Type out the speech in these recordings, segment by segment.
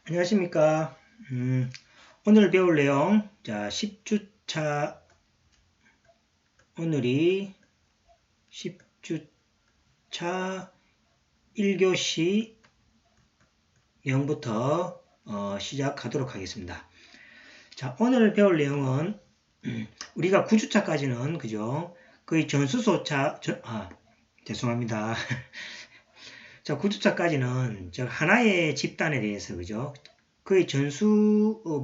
안녕하십니까. 오늘 배울 내용, 자, 10주차, 오늘이 10주차 1교시 내용부터 시작하도록 하겠습니다. 자, 오늘 배울 내용은, 우리가 9주차까지는, 그죠? 거의 전수소차, 죄송합니다. 자, 9주차까지는 하나의 집단에 대해서, 그죠? 거의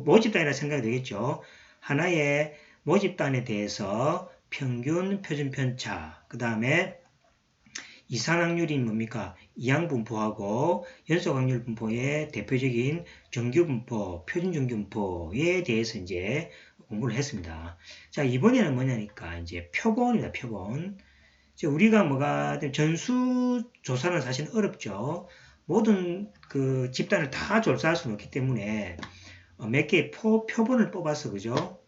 모집단이라 생각이 되겠죠. 하나의 모집단에 대해서 평균, 표준 편차, 그 다음에 이산확률이 뭡니까? 이항분포하고 연속확률 분포의 대표적인 정규분포, 표준정규분포에 대해서 이제 공부를 했습니다. 자, 이번에는 뭐냐니까 이제 표본입니다. 표본. 우리가 전수조사는 사실 어렵죠. 모든 그 집단을 다 조사할 수는 없기 때문에 몇 개의 표본을 뽑아서, 그죠?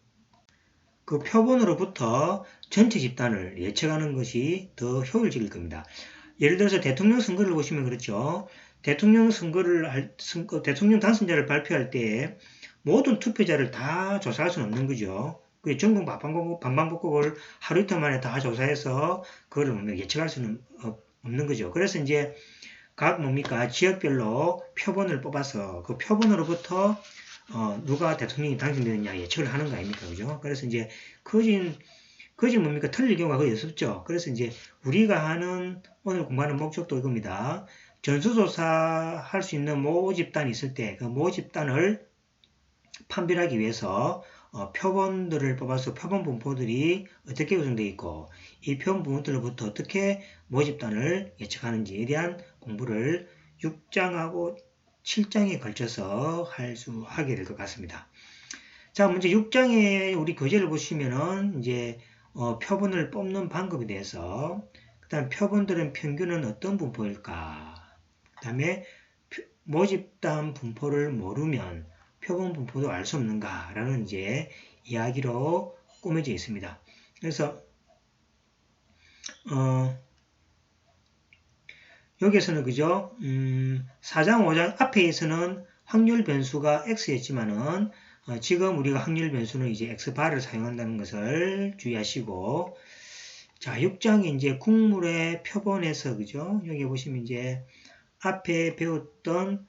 그 표본으로부터 전체 집단을 예측하는 것이 더 효율적일 겁니다. 예를 들어서 대통령 선거를 보시면 그렇죠. 대통령 대통령 당선자를 발표할 때 모든 투표자를 다 조사할 수는 없는 거죠. 전국 방방곡곡을 하루 이틀 만에 다 조사해서 그걸 예측할 수는 없는 거죠. 그래서 이제 각 지역별로 표본을 뽑아서 그 표본으로부터 누가 대통령이 당선되느냐 예측을 하는 거 아닙니까? 그죠? 그래서 이제 거진 틀릴 경우가 거의 없었죠. 그래서 이제 우리가 오늘 공부하는 목적도 이겁니다. 전수조사 할 수 있는 모집단이 있을 때 그 모집단을 판별하기 위해서 표본들을 뽑아서 표본 분포들이 어떻게 구성되어 있고 이 표본 분포들로부터 어떻게 모집단을 예측하는지에 대한 공부를 6장하고 7장에 걸쳐서 하게 될 것 같습니다. 자, 먼저 6장의 우리 교재를 보시면은 이제 표본을 뽑는 방법에 대해서, 그 다음 표본들은 평균은 어떤 분포일까, 그 다음에 모집단 분포를 모르면 표본 분포도 알 수 없는가 라는 이제 이야기로 꾸며져 있습니다. 그래서 여기에서는 그죠? 4장 5장 앞에서는 확률 변수가 x였지만은 지금 우리가 확률 변수는 이제 x바를 사용한다는 것을 주의하시고, 자, 6장에 이제 국물의 표본에서, 그죠? 여기 보시면 이제 앞에 배웠던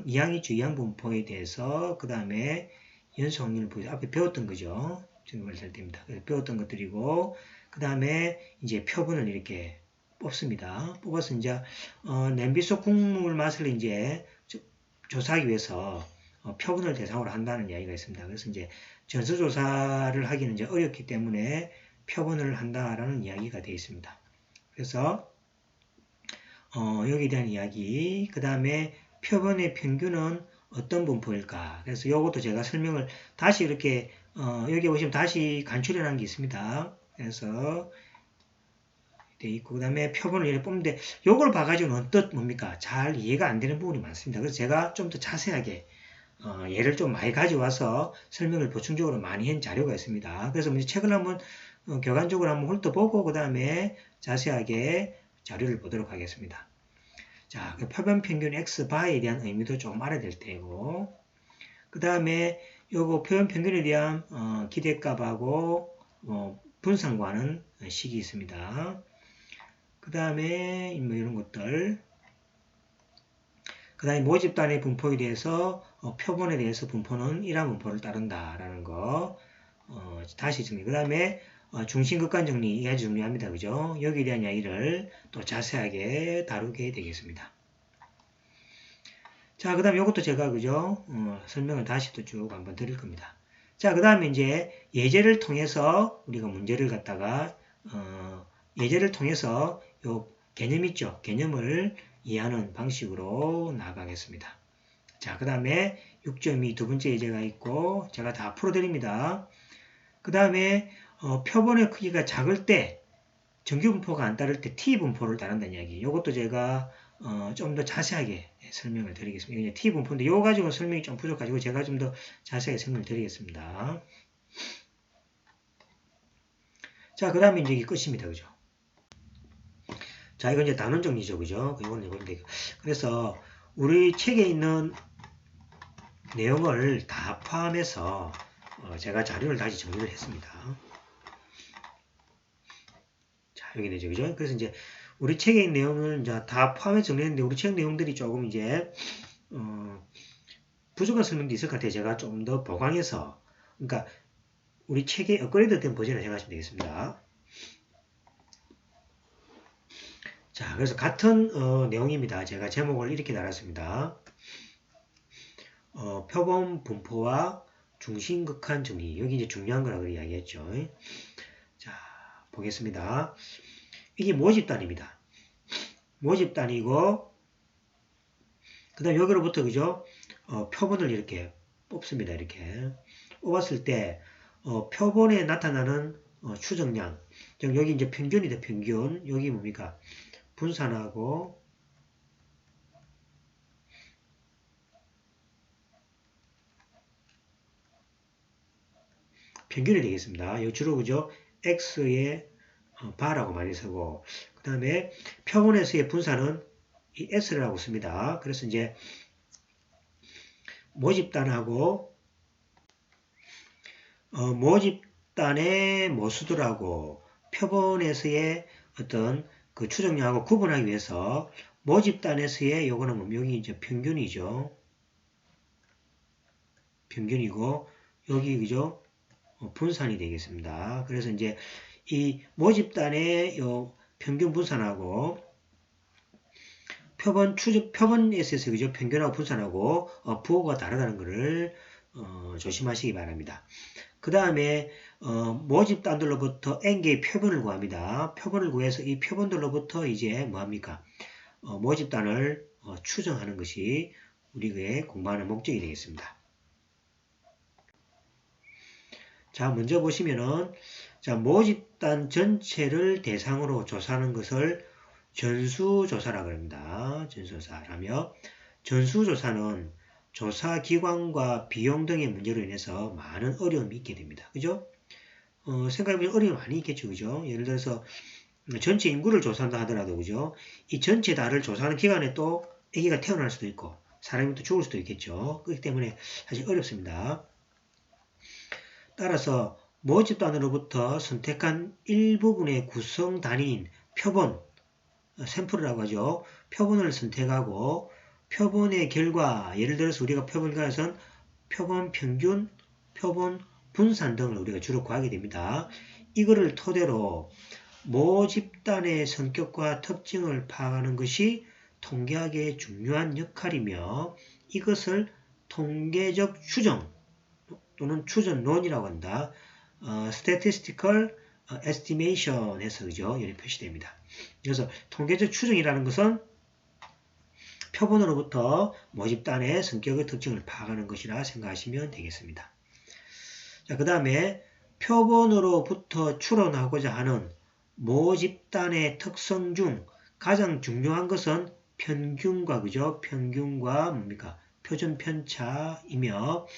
이항이죠. 이항분포에 대해서, 그 다음에 연속확률 앞에 배웠던 거죠. 정말 잘 됩니다. 배웠던 것들이고, 그 다음에 이제 표본을 이렇게 뽑습니다. 뽑아서 이제 냄비 속 국물 맛을 이제 조사하기 위해서 표본을 대상으로 한다는 이야기가 있습니다. 그래서 이제 전수조사를 하기는 이제 어렵기 때문에 표본을 한다라는 이야기가 되어 있습니다. 그래서 여기에 대한 이야기, 그 다음에 표본의 평균은 어떤 분포일까? 그래서 이것도 제가 설명을 다시 이렇게 여기 보시면 다시 간추려 놓은 게 있습니다. 그래서 돼 있고, 그 다음에 표본을 이렇게 뽑는데 요걸 봐가지고는 언뜻 잘 이해가 안 되는 부분이 많습니다. 그래서 제가 좀 더 자세하게 예를 좀 많이 가져와서 설명을 보충적으로 많이 한 자료가 있습니다. 그래서 먼저 책을 한번 교관적으로 한번 훑어보고 그 다음에 자세하게 자료를 보도록 하겠습니다. 자, 그 표본 평균 x바에 대한 의미도 좀 알아야 될 테고, 그 다음에 요거 표본 평균에 대한 기대값하고 분산과는 식이 있습니다. 그 다음에 뭐 이런 것들, 그 다음에 모집단의 분포에 대해서 표본에 대해서 분포는 이러한 분포를 따른다라는 거 다시 정리. 그 다음에 중심극간 정리 이게 아주 중요합니다. 그죠? 여기에 대한 이야기를 또 자세하게 다루게 되겠습니다. 자, 그 다음에 이것도 제가 그죠? 설명을 다시 또 쭉 한번 드릴 겁니다. 자, 그 다음에 이제 예제를 통해서 우리가 문제를 갖다가 예제를 통해서 요 개념 있죠? 개념을 이해하는 방식으로 나가겠습니다. 자, 그 다음에 6.2 두 번째 예제가 있고 제가 다 풀어드립니다. 그 다음에 표본의 크기가 작을 때 정규분포가 안 따를 때 T분포를 따른다는 이야기. 이것도 제가 좀 더 자세하게 설명을 드리겠습니다. 이게 T분포인데 이거 가지고 설명이 좀 부족하고 제가 좀 더 자세하게 설명을 드리겠습니다. 자, 그 다음에 이제 이게 끝입니다. 그죠? 자, 이건 이제 단원 정리죠. 그죠? 이건 이건데. 그래서 우리 책에 있는 내용을 다 포함해서 제가 자료를 다시 정리를 했습니다. 자, 여기 되죠, 그죠? 그래서 이제 우리 책의 내용을 이제 다 포함해서 정리했는데 우리 책 내용들이 조금 이제 부족한 설명도 있을 것 같아요. 제가 좀 더 보강해서, 그러니까 우리 책의 업그레이드된 버전을 생각하시면 되겠습니다. 자, 그래서 같은 내용입니다. 제가 제목을 이렇게 달았습니다. 표본 분포와 중심극한 정리. 여기 이제 중요한 거라고 이야기했죠. 자, 보겠습니다. 이게 모집단입니다. 모집단이고, 그 다음 여기로부터, 그죠? 표본을 이렇게 뽑습니다. 이렇게. 뽑았을 때, 표본에 나타나는 추정량. 여기 이제 평균이다, 평균. 여기 뭡니까? 분산하고, 평균이 되겠습니다. 이 주로 그죠? X의 바라고 많이 쓰고, 그 다음에 표본에서의 분산은 이 S라고 씁니다. 그래서 이제 모집단하고 모집단의 모수들하고 표본에서의 어떤 그 추정량하고 구분하기 위해서 모집단에서의 요거는 뭐 여기 이제 평균이죠. 평균이고 여기 그죠? 분산이 되겠습니다. 그래서 이제 이 모집단의 요 평균 분산하고 표본에서 그죠? 평균하고 분산하고 부호가 다르다는 것을 조심하시기 바랍니다. 그 다음에 모집단들로부터 n개의 표본을 구합니다. 표본을 구해서 이 표본들로부터 이제 뭐합니까? 모집단을 추정하는 것이 우리의 공부하는 목적이 되겠습니다. 자, 먼저 보시면은 자, 모집단 전체를 대상으로 조사하는 것을 전수조사라고 합니다. 전수조사라며 전수조사는 조사기관과 비용 등의 문제로 인해서 많은 어려움이 있게 됩니다. 그죠? 생각해보면 어려움이 많이 있겠죠. 그죠? 예를 들어서 전체 인구를 조사한다 하더라도 그죠? 이 전체 다를 조사하는 기간에 또 아기가 태어날 수도 있고 사람이 또 죽을 수도 있겠죠. 그렇기 때문에 사실 어렵습니다. 따라서 모집단으로부터 선택한 일부분의 구성 단위인 표본, 샘플이라고 하죠. 표본을 선택하고 표본의 결과, 예를 들어서 우리가 표본 결과에서는 표본 평균, 표본 분산 등을 우리가 주로 구하게 됩니다. 이거를 토대로 모집단의 성격과 특징을 파악하는 것이 통계학의 중요한 역할이며 이것을 통계적 추정 또는 추정론이라고 한다. statistical estimation에서 그죠? 이렇게 표시됩니다. 그래서 통계적 추정이라는 것은 표본으로부터 모집단의 성격의 특징을 파악하는 것이라 생각하시면 되겠습니다. 자, 그 다음에 표본으로부터 추론하고자 하는 모집단의 특성 중 가장 중요한 것은 평균과 그죠? 평균과 뭡니까? 표준 편차이며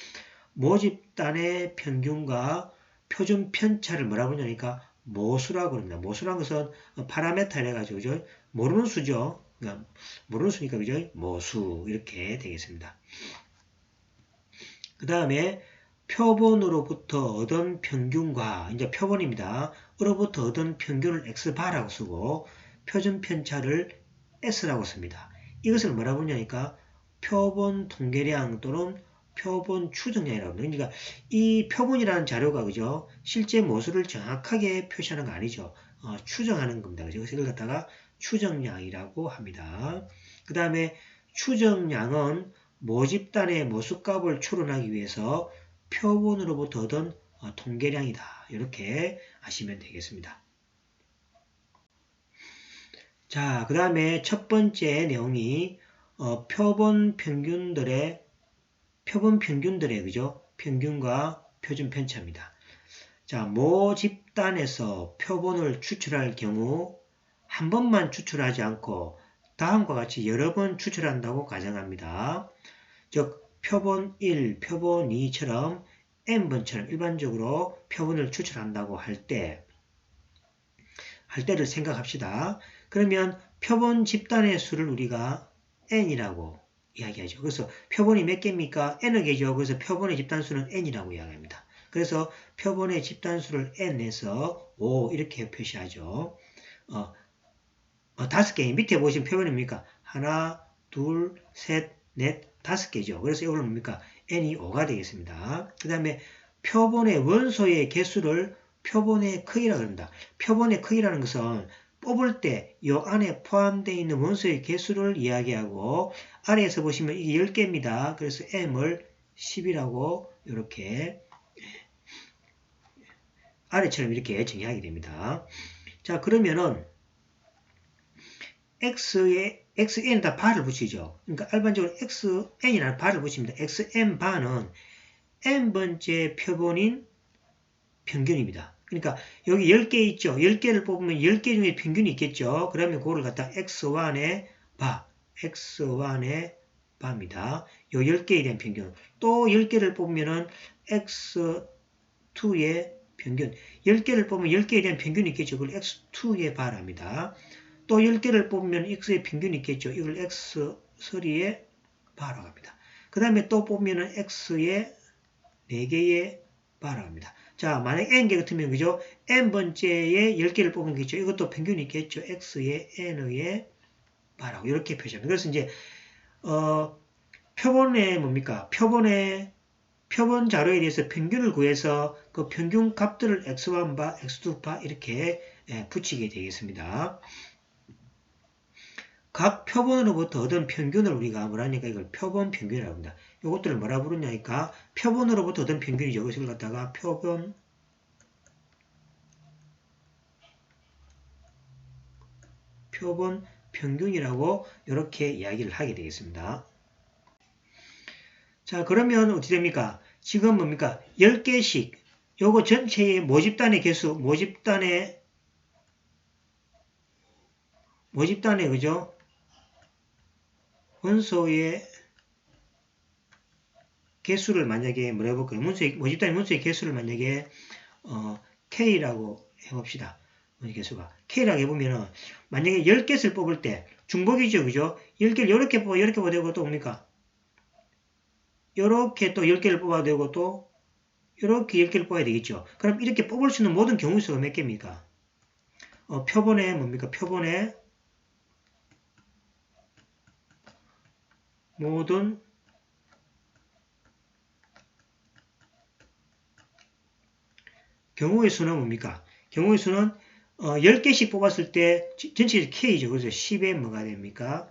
모집단의 평균과 표준 편차를 뭐라고 하냐니까 모수라고 합니다. 모수라는 것은 파라메타 해가지고 그죠? 모르는 수죠. 그러니까 모르는 수니까 그죠? 모수 이렇게 되겠습니다. 그 다음에 표본으로부터 얻은 평균과 이제 표본입니다. 으로부터 얻은 평균을 x바라고 쓰고 표준 편차를 s라고 씁니다. 이것을 뭐라고 하냐니까 표본 통계량 또는 표본 추정량이라고 합니다. 그러니까 이 표본이라는 자료가 그죠? 실제 모수를 정확하게 표시하는 거 아니죠. 추정하는 겁니다. 그죠? 그래서 이걸 갖다가 추정량이라고 합니다. 그 다음에 추정량은 모집단의 모수값을 추론하기 위해서 표본으로부터 얻은 통계량이다. 이렇게 아시면 되겠습니다. 자, 그 다음에 첫 번째 내용이 표본 평균들의 그죠? 평균과 표준 편차입니다. 자, 모집단에서 표본을 추출할 경우 한 번만 추출하지 않고 다음과 같이 여러 번 추출한다고 가정합니다. 즉 표본 1, 표본 2처럼 n번처럼 일반적으로 표본을 추출한다고 할 때를 생각합시다. 그러면 표본 집단의 수를 우리가 n이라고 이야기하죠. 그래서 표본이 몇 개입니까? n여 개죠. 그래서 표본의 집단수는 n이라고 이야기합니다. 그래서 표본의 집단수를 n에서 5 이렇게 표시하죠. 5개 밑에 보시면 표본입니까? 하나, 둘, 셋, 넷, 5개죠. 그래서 이걸 뭡니까? n이 5가 되겠습니다. 그 다음에 표본의 원소의 개수를 표본의 크기라고 합니다. 표본의 크기라는 것은 뽑을 때 이 안에 포함되어 있는 원소의 개수를 이야기하고 아래에서 보시면 이게 10개입니다. 그래서 m을 10이라고 이렇게 아래처럼 이렇게 정의하게 됩니다. 자, 그러면은 xn에다 바를 붙이죠. 그러니까 일반적으로 xn이라는 바를 붙입니다. xn 바는 n번째 표본인 평균입니다. 그러니까 여기 10개 있죠. 10개를 뽑으면 10개 중에 평균이 있겠죠. 그러면 그거를 갖다 x1의 바, x1의 바입니다. 요 10개에 대한 평균. 또 10개를 뽑으면은 x2의 평균. 10개를 뽑으면 10개에 대한 평균이 있겠죠. 그걸 x2의 바랍니다. 또 10개를 뽑으면 x의 평균이 있겠죠. 이걸 x3의 바라고 합니다. 그 다음에 또 뽑으면 x의 4개의 바라고 합니다. 자, 만약 n개 같으면 그죠? n번째에 10개를 뽑으면 겠죠. 이것도 평균이 있겠죠. x의 n의 바라고 이렇게 표시합니다. 그래서 이제 표본의 뭡니까? 표본 자료에 대해서 평균을 구해서 그 평균 값들을 x1바, x2바 이렇게 붙이게 되겠습니다. 각 표본으로부터 얻은 평균을 우리가 뭐라니까 이걸 표본 평균이라고 합니다. 이것들을 뭐라 부르냐니까 표본으로부터 얻은 평균이죠. 그것을 갖다가 표본 평균이라고 이렇게 이야기를 하게 되겠습니다. 자, 그러면 어떻게 됩니까? 지금 뭡니까? 10개씩 요거 전체의 모집단의 개수, 모집단의 그죠? 원소의 개수를 만약에 뭐라 해볼까요? 모집단의 원소의 개수를 만약에 K라고 해봅시다. 개수가 K라고 해보면은 만약에 10개를 뽑을 때 중복이죠, 그죠? 10개를 이렇게 뽑아, 이렇게 뽑아도 되고 또 뭡니까? 이렇게 또 10개를 뽑아도 되고 또 이렇게 10개를 뽑아야 되겠죠. 그럼 이렇게 뽑을 수 있는 모든 경우 수가 몇 개입니까? 표본의 뭡니까? 표본의 모든 경우의 수는 뭡니까? 경우의 수는 10개씩 뽑았을 때 전체 K죠. 그래서 10의 뭐가 됩니까?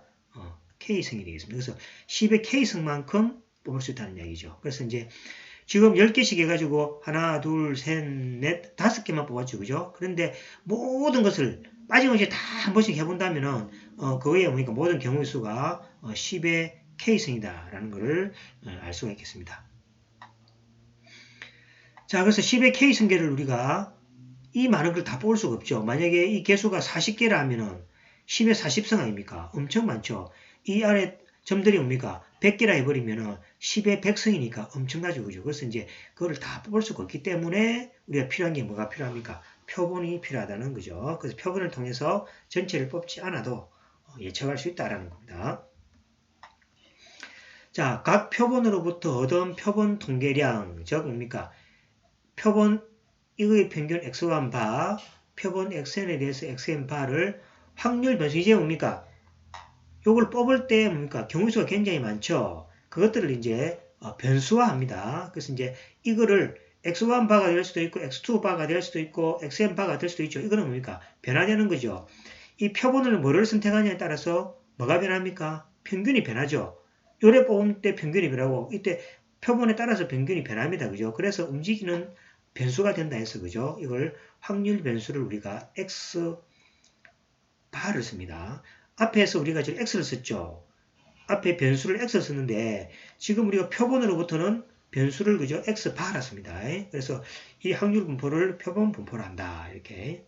K승이 되겠습니다. 그래서 10의 K승만큼 뽑을 수 있다는 이야기죠. 그래서 이제 지금 10개씩 해가지고 하나, 둘, 셋, 넷, 5개만 뽑았죠. 그죠? 그런데 모든 것을 빠짐없이 다 한 번씩 해본다면은 그거에 보니까 모든 경우의 수가 10의 K승이다라는 것을 알 수가 있겠습니다. 자, 그래서 10의 K승계를 우리가 이 많은 걸 다 뽑을 수가 없죠. 만약에 이 개수가 40개라 하면은 10의 40승 아닙니까? 엄청 많죠. 이 아래 점들이 뭡니까? 100개라 해버리면은 10의 100승이니까 엄청나죠. 그죠? 그래서 이제 그거를 다 뽑을 수가 없기 때문에 우리가 필요한 게 뭐가 필요합니까? 표본이 필요하다는 거죠. 그래서 표본을 통해서 전체를 뽑지 않아도 예측할 수 있다는 겁니다. 자, 각 표본으로부터 얻은 표본 통계량, 즉 뭡니까? 표본 이거의 평균 x1 바, 표본 xn에 대해서 xn 바를 확률 변수 이제 뭡니까? 요걸 뽑을 때 뭡니까? 경우수가 굉장히 많죠. 그것들을 이제 변수화합니다. 그래서 이제 이거를 x1 바가 될 수도 있고 x2 바가 될 수도 있고 xn 바가 될 수도 있죠. 이거는 뭡니까? 변화되는 거죠. 이 표본을 뭐를 선택하냐에 따라서 뭐가 변합니까? 평균이 변하죠. 요래 뽑을 때 평균이 변하고 이때 표본에 따라서 평균이 변합니다. 그죠? 그래서 움직이는 변수가 된다 해서 그죠? 이걸 확률 변수를 우리가 x 바를 씁니다. 앞에서 우리가 지금 x를 썼죠. 앞에 변수를 x를 썼는데 지금 우리가 표본으로부터는 변수를 그죠? x 바라 씁니다. 그래서 이 확률 분포를 표본 분포로 한다. 이렇게.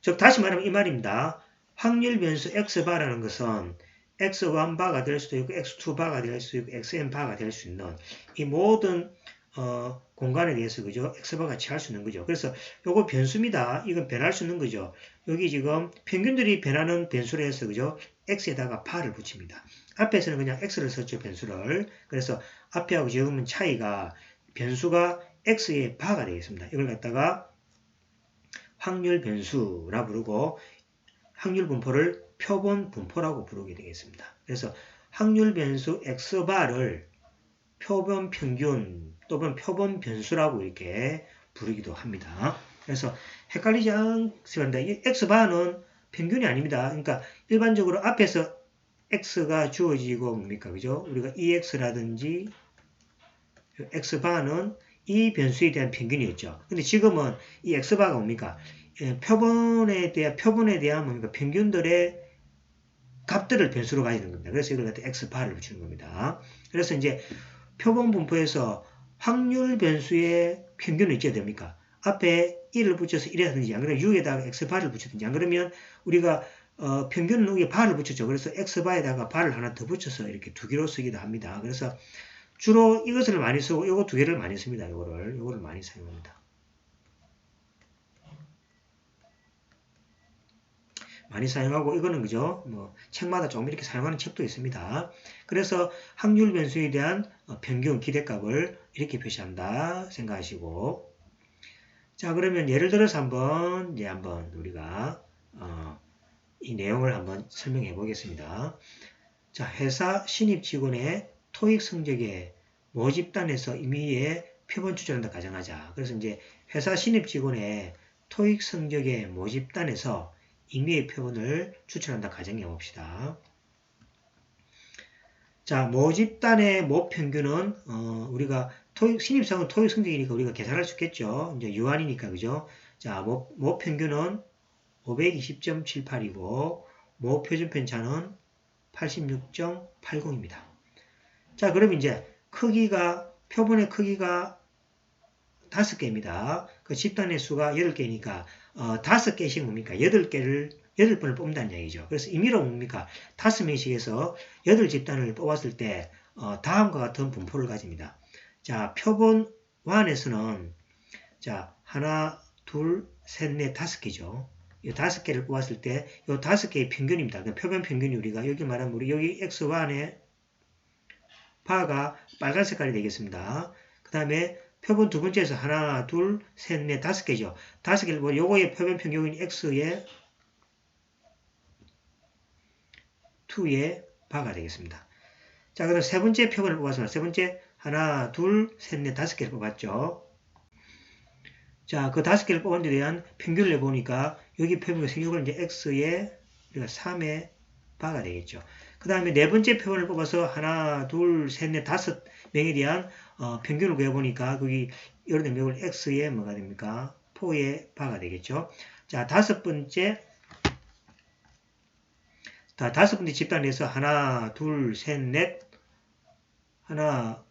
즉 다시 말하면 이 말입니다. 확률 변수 x 바라는 것은 x1 바가 될 수도 있고 x2 바가 될 수도 있고 xn 바가 될 수 있는 이 모든 공간에 대해서 그죠? x바가 취할 수 있는 거죠. 그래서 요거 변수입니다. 이건 변할 수 있는 거죠. 여기 지금 평균들이 변하는 변수를 해서 그죠? x에다가 바를 붙입니다. 앞에서는 그냥 x를 썼죠, 변수를. 그래서 앞에하고 지금은 차이가 변수가 x의 바가 되겠습니다. 이걸 갖다가 확률 변수라 부르고 확률 분포를 표본 분포라고 부르게 되겠습니다. 그래서 확률 변수 x바를 표본 평균 또는 표본 변수라고 이렇게 부르기도 합니다. 그래서 헷갈리지 않게 한다. 이 x바는 평균이 아닙니다. 그러니까 일반적으로 앞에서 x가 주어지고 뭡니까? 그죠? 우리가 ex라든지 x바는 이 변수에 대한 평균이었죠. 근데 지금은 이 x바가 뭡니까? 표본에 대한 뭡니까? 평균들의 값들을 변수로 가지는 겁니다. 그래서 이걸 갖다 x바를 붙이는 겁니다. 그래서 이제 표본 분포에서 확률 변수의 평균을 있어야 됩니까? 앞에 1을 붙여서 1이라든지 안 그러면 6에다가 x바를 붙였든지 안 그러면 우리가 평균은 위에 바를 붙였죠. 그래서 x바에다가 바를 하나 더 붙여서 이렇게 두 개로 쓰기도 합니다. 그래서 주로 이것을 많이 쓰고 이거 두 개를 많이 씁니다. 요거를 많이 사용합니다. 많이 사용하고 이거는 그죠? 뭐 책마다 조금 이렇게 사용하는 책도 있습니다. 그래서 확률 변수에 대한 평균 기대값을 이렇게 표시한다 생각하시고 자 그러면 예를 들어서 한번 우리가 이 내용을 한번 설명해 보겠습니다. 자 회사 신입 직원의 토익 성적에 모집단에서 임의의 표본 추천한다 가정하자. 그래서 이제 회사 신입 직원의 토익 성적의 모집단에서 임의의 표본을 추천한다 가정해 봅시다. 자, 모집단의 모평균은 우리가 신입사원 토익 성적이니까 우리가 계산할 수 있겠죠. 이제 유한이니까 그죠? 자, 모평균은 520.78이고 모표준 편차는 86.80입니다. 자, 그럼 이제 표본의 크기가 5개입니다. 그 집단의 수가 8개니까 5개씩 뭡니까? 8번을 뽑는다는 얘기죠. 그래서 임의로 뭡니까? 5명씩 해서 8집단을 뽑았을 때 다음과 같은 분포를 가집니다. 자, 표본 1에서는 자, 하나, 둘, 셋, 넷, 5개죠. 이 5개를 뽑았을 때 이 5개의 평균입니다. 그러니까 표본 평균이 우리가 여기 말하면 우리 여기 x1의 바가 빨간 색깔이 되겠습니다. 그 다음에 표본 두 번째에서 하나, 둘, 셋, 넷, 5개죠. 5개를 보면 요거의 표본 평균이 x의 2의 바가 되겠습니다. 자, 그럼 세 번째 표본을 뽑았습니다. 세 번째 하나, 둘, 셋, 넷, 5개를 뽑았죠. 자, 그 5개를 뽑은 데 대한 평균을 내보니까 여기 표본이 생긴 이제 x의 우리가 3의 바가 되겠죠. 그 다음에 네 번째 표본을 뽑아서 하나, 둘, 셋, 넷, 5명에 대한 평균을 구해보니까 거기 여러 명을 x의 뭐가 됩니까? 4의 바가 되겠죠. 자, 다섯 번째 집단에서 하나, 둘, 셋, 넷, 하나,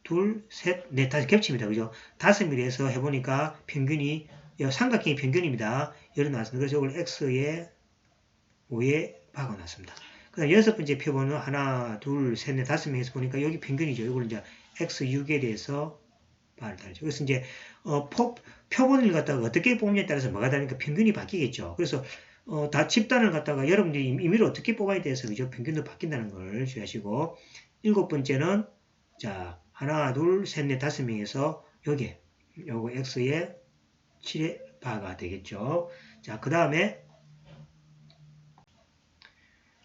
둘, 셋, 넷, 다섯 겹칩니다. 그죠? 5명에서 해보니까 평균이 삼각형의 평균입니다. 여러 나왔습니다. 그래서 이걸 x의 5의 바가 났습니다. 그 다음 여섯 번째 표본은 하나, 둘, 셋, 넷, 5명에서 보니까 여기 평균이죠. 이걸 이제 x6에 대해서 바를 달죠. 그래서 이제 표본을 갖다가 어떻게 뽑느냐에 따라서 뭐가 다르니까 평균이 바뀌겠죠. 그래서 다 집단을 갖다가 여러분들이 임의로 어떻게 뽑아야 돼서 그죠? 평균도 바뀐다는 걸 주의하시고 일곱 번째는 자 하나, 둘, 셋, 넷, 5명에서 요거 x의 7의 바가 되겠죠. 자, 그 다음에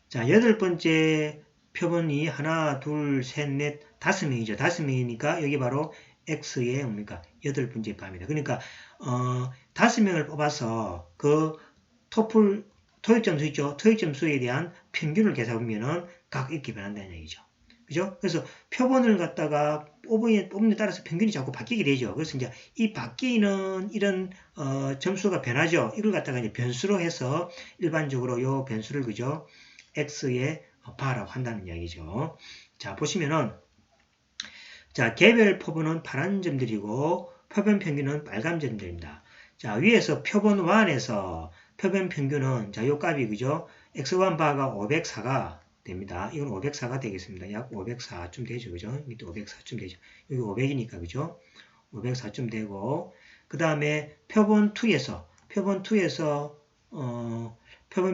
자, 여덟 번째 표본이 하나, 둘, 셋, 넷, 5명이죠. 5명이니까 여기 바로 x의 뭡니까? 여덟 번째 바입니다. 그러니까 5명을 뽑아서 그 토익 점수 있죠. 토익 점수에 대한 평균을 계산하면은 각 이렇게 변한다는 얘기죠. 그죠? 그래서 표본을 갖다가 뽑는 데 따라서 평균이 자꾸 바뀌게 되죠. 그래서 이제 이 바뀌는 이런 점수가 변하죠. 이걸 갖다가 이제 변수로 해서 일반적으로 요 변수를 그죠? x의 바라고 한다는 이야기죠. 자, 보시면은 자, 개별 표본은 파란 점들이고 표본 평균은 빨간 점들입니다. 자, 위에서 표본 1에서 표본 평균은 자, 요 값이 그죠? x1 바가 504가 됩니다. 이건 504가 되겠습니다. 약 504쯤 되죠. 그죠? 밑에 504쯤 되죠. 여기 500이니까, 그죠? 504쯤 되고, 그 다음에 표본2에서, 표본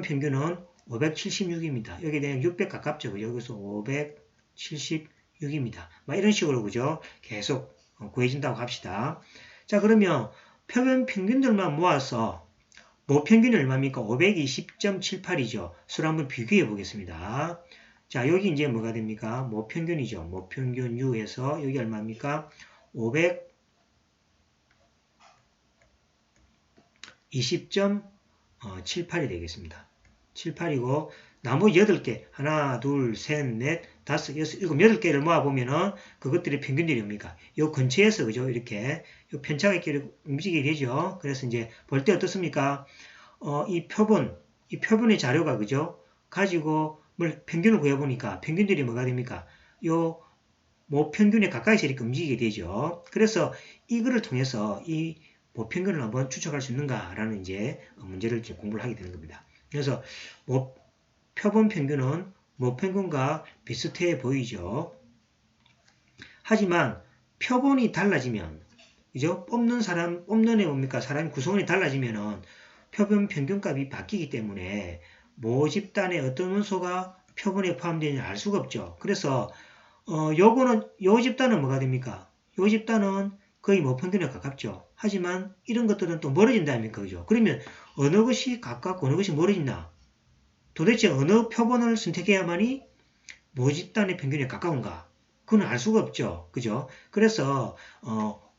평균은 576입니다. 여기에 대한 600 가깝죠. 그죠? 여기서 576입니다. 이런 식으로, 그죠? 계속 구해진다고 합시다. 자, 그러면 표본 평균들만 모아서 모평균이 얼마입니까? 520.78이죠. 서로 한번 비교해 보겠습니다. 자, 여기 이제 뭐가 됩니까? 모평균이죠. 모평균 U에서 여기 얼마입니까? 520.78이 되겠습니다. 78이고 나머지 8개 하나, 둘, 셋, 넷, 다섯, 여섯, 일곱, 8개를 모아보면은 그것들의 평균들이 뭡니까? 요 근처에서 그죠? 이렇게 요 편차가 이렇게 움직이게 되죠. 그래서 이제 볼 때 어떻습니까? 이 표본의 자료가 그죠? 가지고 뭘 평균을 구해보니까 평균들이 뭐가 됩니까? 요 모평균에 가까이서 이렇게 움직이게 되죠. 그래서 이거를 통해서 이 모평균을 한번 추측할 수 있는가라는 이제 문제를 이제 공부를 하게 되는 겁니다. 그래서 표본 평균은 모평균과 비슷해 보이죠. 하지만 표본이 달라지면, 그죠? 뽑는 애 뭡니까? 사람 구성원이 달라지면은 표본 평균값이 바뀌기 때문에 모집단의 어떤 원소가 표본에 포함되는지 알 수가 없죠. 그래서 요 집단은 뭐가 됩니까? 요 집단은 거의 모평균에 가깝죠. 하지만 이런 것들은 또 멀어진다니까, 그죠? 그러면 어느 것이 가깝고 어느 것이 멀어진다? 도대체 어느 표본을 선택해야만이 모집단의 평균에 가까운가? 그건 알 수가 없죠. 그죠? 그래서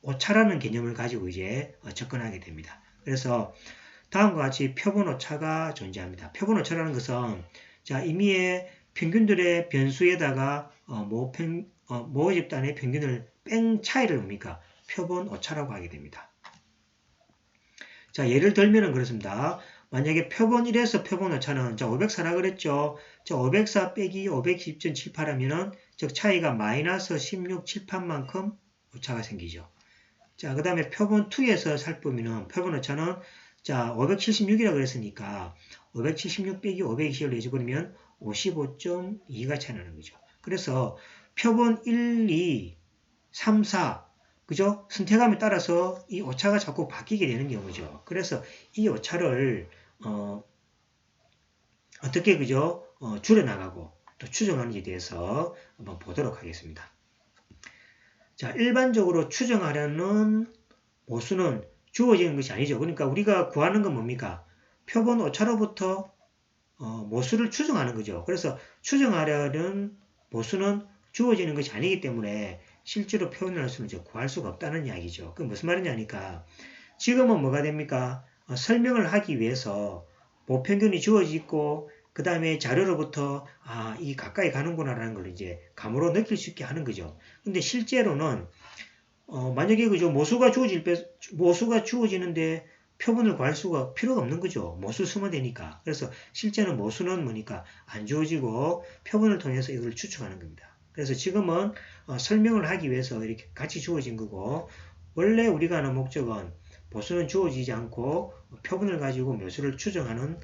오차라는 개념을 가지고 이제 접근하게 됩니다. 그래서 다음과 같이 표본 오차가 존재합니다. 표본 오차라는 것은 자, 임의의 평균들의 변수에다가 모집단의 평균을 뺀 차이를 뭡니까? 표본 오차라고 하게 됩니다. 자, 예를 들면은 그렇습니다. 만약에 표본 1에서 표본 오차는 자, 504라 그랬죠. 자, 504 빼기 510.78 하면은 즉 차이가 마이너스 1678만큼 오차가 생기죠. 자, 그 다음에 표본 2에서 살펴보면은 표본 오차는 자, 576이라고 그랬으니까 576 빼기 520을 내줘버리면 55.2가 차이 나는 거죠. 그래서 표본 1, 2, 3, 4 그죠? 선택함에 따라서 이 오차가 자꾸 바뀌게 되는 경우죠. 그래서 이 오차를 어떻게 그죠? 줄여나가고 또 추정하는지에 대해서 한번 보도록 하겠습니다. 자, 일반적으로 추정하려는 모수는 주어지는 것이 아니죠. 그러니까 우리가 구하는 건 뭡니까? 표본 오차로부터 모수를 추정하는 거죠. 그래서 추정하려는 모수는 주어지는 것이 아니기 때문에 실제로 표현할 수는 구할 수가 없다는 이야기죠. 그 무슨 말이냐니까 지금은 뭐가 됩니까? 설명을 하기 위해서 모평균이 주어지고 그 다음에 자료로부터 이 가까이 가는구나라는 걸 이제 감으로 느낄 수 있게 하는 거죠. 근데 실제로는 만약에 그죠 모수가 주어지는데 표본을 구할 수가 필요가 없는 거죠. 모수 쓰면 되니까. 그래서 실제는 모수는 뭐니까 안 주어지고 표본을 통해서 이걸 추측하는 겁니다. 그래서 지금은 설명을 하기 위해서 이렇게 같이 주어진 거고 원래 우리가 하는 목적은 모수는 주어지지 않고 표본을 가지고 묘수를 추정하는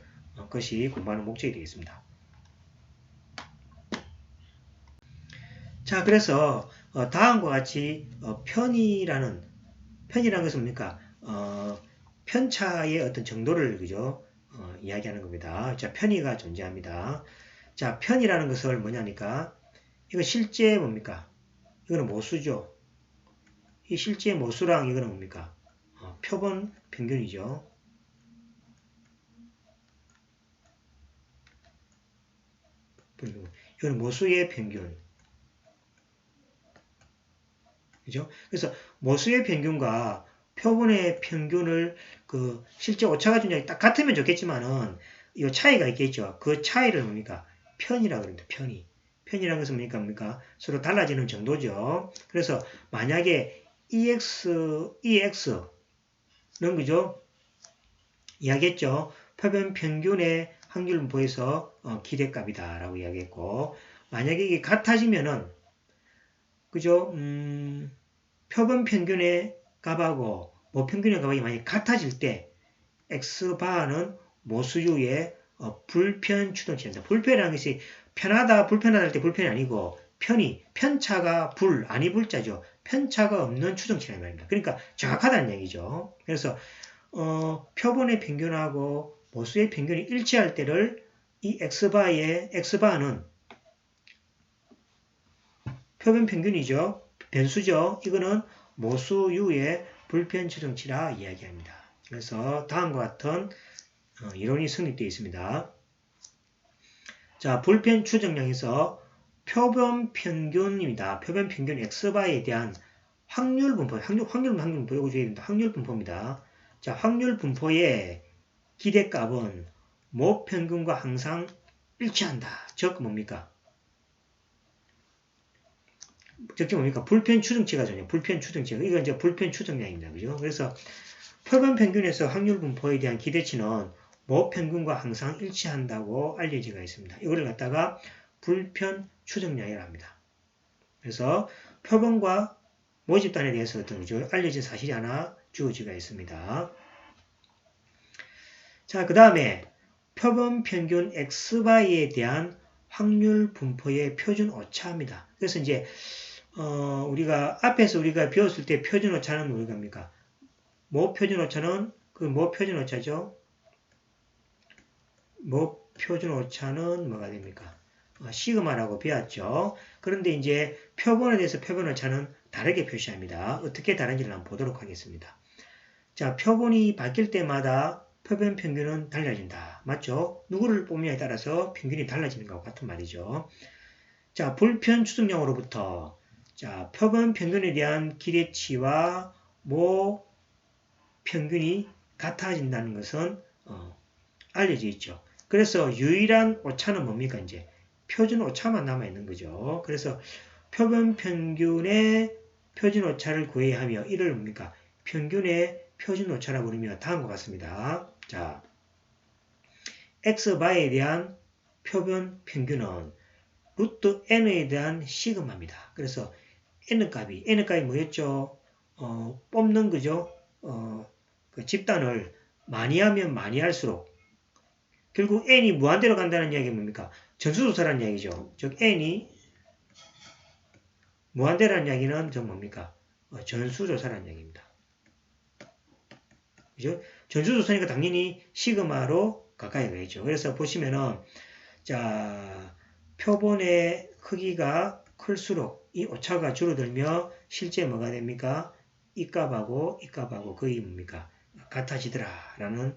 것이 공부하는 목적이 되겠습니다. 자, 그래서 다음과 같이 편이라는 것은 뭡니까? 편차의 어떤 정도를 그죠? 이야기하는 겁니다. 자, 편의가 존재합니다. 자, 편이라는 것을 뭐냐니까 이거 실제 뭡니까? 이거는 모수죠. 이 실제 모수랑 이거는 뭡니까? 표본 평균이죠. 이거는 모수의 평균. 그죠? 그래서 모수의 평균과 표본의 평균을 실제 오차가 존재하기 딱 같으면 좋겠지만은 이 차이가 있겠죠. 그 차이를 뭡니까? 편이라고 그럽니다. 편이. 편이라는 것은 뭡니까? 서로 달라지는 정도죠. 그래서 만약에 EX는 그죠? 이야기했죠. 표본 평균의 확률분포에서 기대값이다 라고 이야기했고 만약에 이게 같아지면은 그죠? 표본 평균의 값하고 모평균의 값이 만약 같아질 때 X바는 모수유의 불편 추동치입니다. 불편이라는 것이 편하다, 불편하다 할 때 불편이 아니고 편이, 편차가 불, 아니 불자죠. 편차가 없는 추정치란 말입니다. 그러니까 정확하다는 얘기죠. 그래서 표본의 평균하고 모수의 평균이 일치할 때를 이 x바는 표본 평균이죠. 변수죠. 이거는 모수 U의 불편 추정치라 이야기합니다. 그래서 다음과 같은 이론이 성립되어 있습니다. 자, 불편 추정량에서 표본 평균입니다. 표본 평균 x바에 대한 확률 분포, 확률 분포 이거 줘야 됩니다. 확률 분포입니다. 자, 확률 분포의 기대값은 모 평균과 항상 일치한다. 즉 뭡니까? 즉 뭡니까? 불편 추정치가 전혀 불편 추정치가 이건 이제 불편 추정량입니다. 그죠? 그래서 표본 평균에서 확률 분포에 대한 기대치는 모 평균과 항상 일치한다고 알려지가 있습니다. 이거를 갖다가 불편 추정량이라고 합니다. 그래서 표본과 모집단에 대해서 어떤 거죠? 알려진 사실이 하나 주어지가 있습니다. 자, 그 다음에 표본 평균 x바에 대한 확률 분포의 표준 오차입니다. 그래서 이제 우리가 앞에서 우리가 배웠을 때 표준 오차는 우리가 뭡니까? 모 표준 오차는 모 표준 오차죠. 모 표준 오차는 뭐가 됩니까? 시그마라고 배웠죠. 그런데 이제 표본에 대해서 표본 오차는 다르게 표시합니다. 어떻게 다른지를 한번 보도록 하겠습니다. 자, 표본이 바뀔 때마다 표본 평균은 달라진다. 맞죠? 누구를 뽑느냐에 따라서 평균이 달라지는 것과 같은 말이죠. 자, 불편 추정량으로부터 자, 표본 평균에 대한 기대치와 모 평균이 같아진다는 것은 알려져 있죠. 그래서 유일한 오차는 뭡니까? 이제 표준 오차만 남아있는 거죠. 그래서 표본 평균의 표준 오차를 구해야 하며 이를 뭡니까? 평균의 표준 오차라고 부르며 다음과 같습니다. 자, x바에 대한 표본 평균은 루트 n에 대한 시그마입니다. 그래서 n값이 뭐였죠? 뽑는 거죠. 그 집단을 많이 하면 많이 할수록 결국 n이 무한대로 간다는 이야기가 뭡니까? 전수조사라는 이야기죠. 즉 n이 무한대라는 이야기는 저 뭡니까? 전수조사라는 이야기입니다. 그죠? 전수조사니까 당연히 시그마로 가까이 가겠죠. 그래서 보시면은 자, 표본의 크기가 클수록 이 오차가 줄어들며 실제 뭐가 됩니까? 이 값하고 거의 뭡니까? 같아지더라라는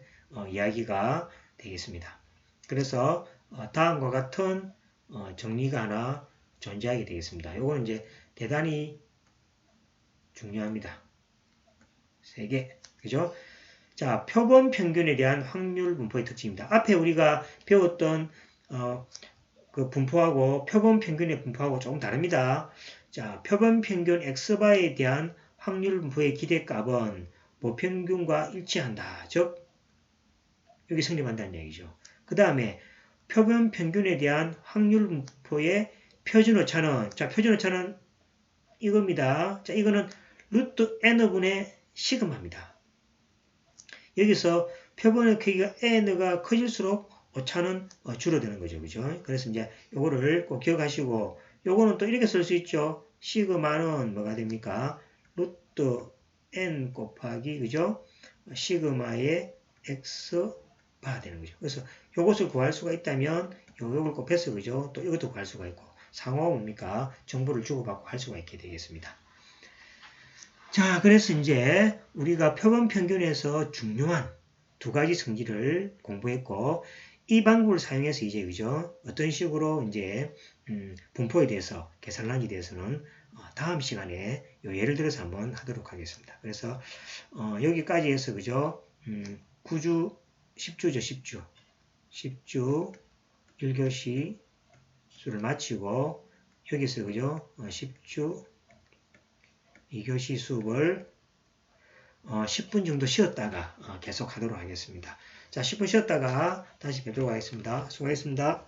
이야기가 되겠습니다. 그래서 다음과 같은 정리가 하나 존재하게 되겠습니다. 이거는 이제 대단히 중요합니다. 3개. 그죠? 자, 표본 평균에 대한 확률 분포의 특징입니다. 앞에 우리가 배웠던 그 분포하고 표본 평균의 분포하고 조금 다릅니다. 자, 표본 평균 x바에 대한 확률 분포의 기대값은 모평균과 일치한다. 즉 여기 성립한다는 얘기죠. 그 다음에 표본 평균에 대한 확률 분포의 표준오차는 자, 표준오차는 이겁니다. 자, 이거는 루트 n분의 시그마입니다. 여기서 표본의 크기가 n가 커질수록 오차는 줄어드는 거죠. 그죠? 그래서 이제 요거를 꼭 기억하시고 요거는 또 이렇게 쓸 수 있죠. 시그마는 뭐가 됩니까? 루트 n 곱하기 그죠? 시그마의 x바 되는 거죠. 그래서 요것을 구할 수가 있다면 요걸 곱해서 그죠? 또 이것도 구할 수가 있고 상호 뭡니까? 정보를 주고받고 할 수가 있게 되겠습니다. 자, 그래서 이제 우리가 표본 평균에서 중요한 2가지 성질을 공부했고 이 방법을 사용해서 이제 그죠? 어떤 식으로 이제 분포에 대해서 계산하기에 대해서는 다음 시간에 예를 들어서 한번 하도록 하겠습니다. 그래서 여기까지 해서 그죠? 9주 10주죠. 10주 1교시 수를 마치고 여기서 그죠? 10주 2교시 수업을 10분 정도 쉬었다가 계속 하도록 하겠습니다. 자, 10분 쉬었다가 다시 뵙도록 하겠습니다. 수고하셨습니다.